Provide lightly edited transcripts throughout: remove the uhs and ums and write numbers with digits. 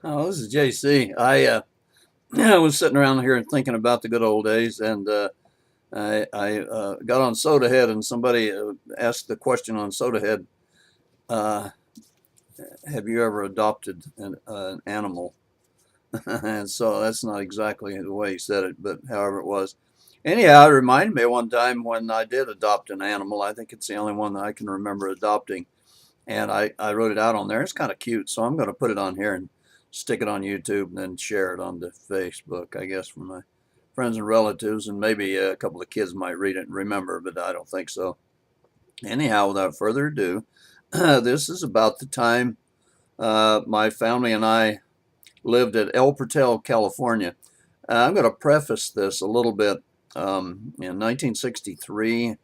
Oh, this is JC. I was sitting around here and thinking about the good old days, and I got on Soda Head, and somebody asked the question on Soda Head, uh, "Have you ever adopted an animal?" And so that's not exactly the way he said it, but however it was. Anyhow, it reminded me of one time when I did adopt an animal. I think it's the only one that I can remember adopting, and I wrote it out on there. It's kind of cute, so I'm going to put it on here and stick it on YouTube and then share it on the Facebook, I guess, for my friends and relatives, and maybe a couple of kids might read it and remember, but I don't think so. Anyhow, without further ado, this is about the time my family and I lived at El Portal, California. I'm going to preface this a little bit. In 1963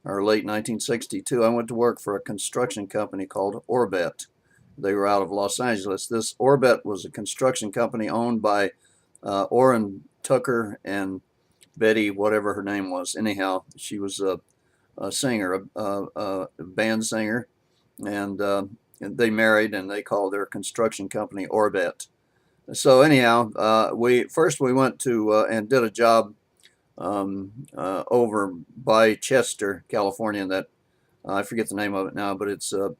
or late 1962, I went to work for a construction company called Orbit. They were out of Los Angeles. This Orbit was a construction company owned by Orrin Tucker and Betty, whatever her name was. Anyhow, she was a singer, a band singer, and they married and they called their construction company Orbit. So anyhow, we went to and did a job over by Chester, California. That I forget the name of it now, but it's a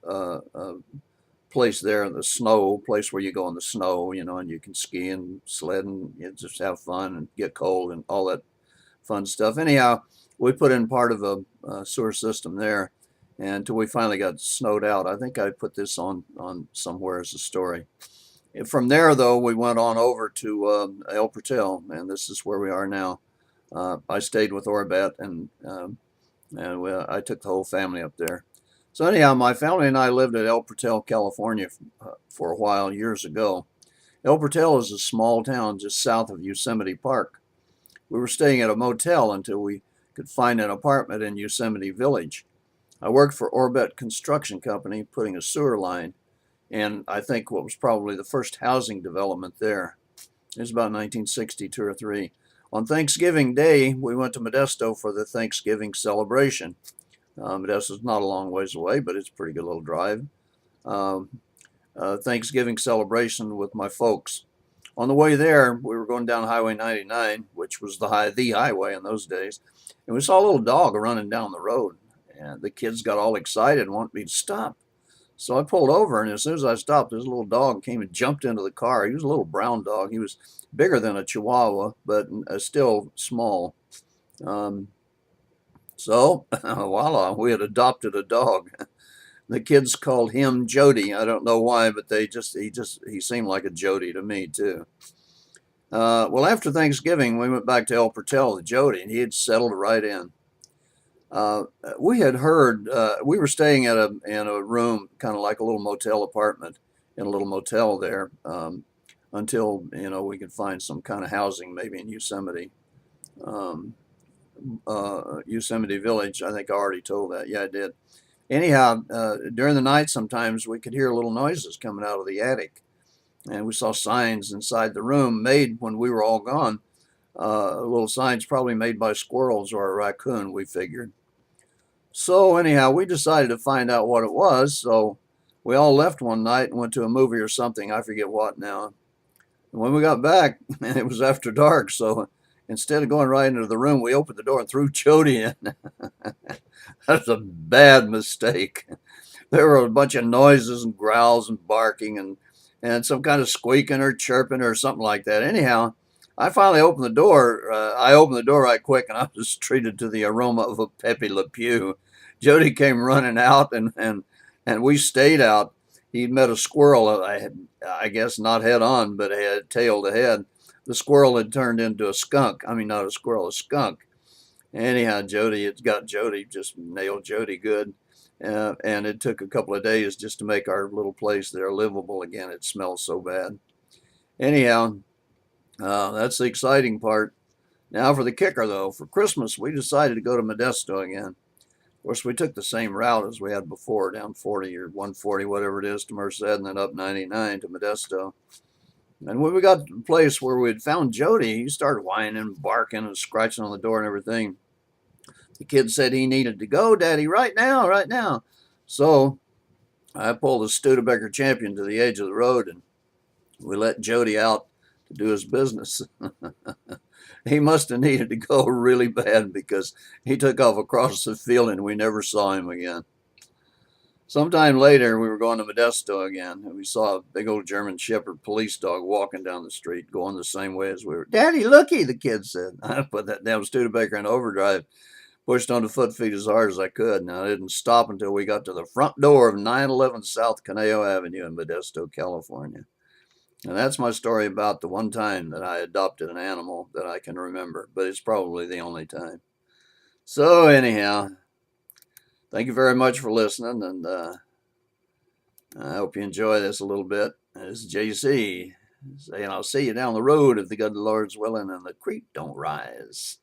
place there in the snow, place where you go in the snow, and you can ski and sled and just have fun and get cold and all that fun stuff. Anyhow, we put in part of a sewer system there until we finally got snowed out. I think I put this on somewhere as a story. From there, though, we went on over to El Portal, and this is where we are now. I stayed with Orbit, and I took the whole family up there. So anyhow, my family and I lived at El Portal, California, for a while years ago. El Portal is a small town just south of Yosemite Park. We were staying at a motel until we could find an apartment in Yosemite Village. I worked for Orbit Construction Company, putting a sewer line, and I think what was probably the first housing development there. It was about 1962 or 3. On Thanksgiving Day, we went to Modesto for the Thanksgiving celebration. Modesto's not a long ways away, but it's a pretty good little drive. Um, Thanksgiving celebration with my folks. On the way there, we were going down Highway 99, which was the highway in those days, and we saw a little dog running down the road. And the kids got all excited and wanted me to stop. So I pulled over, and as soon as I stopped, this little dog came and jumped into the car. He was a little brown dog. He was bigger than a Chihuahua, but still small. Um, so voila, we had adopted a dog. The kids called him Jody. I don't know why, but he seemed like a Jody to me too. Well, after Thanksgiving, we went back to El Portel to Jody, and he had settled right in. We had heard we were staying in a room, kind of like a little motel apartment, in a little motel there, until we could find some kind of housing, maybe in um, Yosemite Village. I think I already told that. Yeah, I did. Anyhow, during the night, sometimes we could hear little noises coming out of the attic, and we saw signs inside the room made when we were all gone. Little signs probably made by squirrels or a raccoon, we figured. So anyhow, we decided to find out what it was. So we all left one night and went to a movie or something. I forget what now. And when we got back, it was after dark. So instead of going right into the room, we opened the door and threw Jody in. That's a bad mistake. There were a bunch of noises and growls and barking and some kind of squeaking or chirping or something like that. Anyhow, I finally opened the door. I opened the door right quick, and I was treated to the aroma of a Pepe Le Pew. Jody came running out, and we stayed out. He'd met a squirrel. I guess not head on, but had tail to head. The squirrel had turned into a skunk. I mean, not a squirrel, a skunk. Anyhow, it got Jody, just nailed Jody good. And it took a couple of days just to make our little place there livable again. It smelled so bad. Anyhow, that's the exciting part. Now for the kicker, though. For Christmas, we decided to go to Modesto again. Of course, we took the same route as we had before, down 40 or 140, whatever it is, to Merced, and then up 99 to Modesto. And when we got to the place where we had found Jody, he started whining and barking and scratching on the door and everything. The kid said he needed to go, Daddy, right now, right now. So I pulled the Studebaker Champion to the edge of the road and We let Jody out to do his business. He must have needed to go really bad because he took off across the field and we never saw him again. Sometime later, we were going to Modesto again, and we saw a big old German Shepherd police dog walking down the street, going the same way as we were. Daddy, looky, the kid said. I put that damn Studebaker in overdrive, pushed on the foot feet as hard as I could. Now, I didn't stop until we got to the front door of 911 South Caneo Avenue in Modesto, California. And that's my story about the one time that I adopted an animal that I can remember, but it's probably the only time. So, anyhow, thank you very much for listening, and I hope you enjoy this a little bit. This is JC saying I'll see you down the road if the good Lord's willing and the creek don't rise.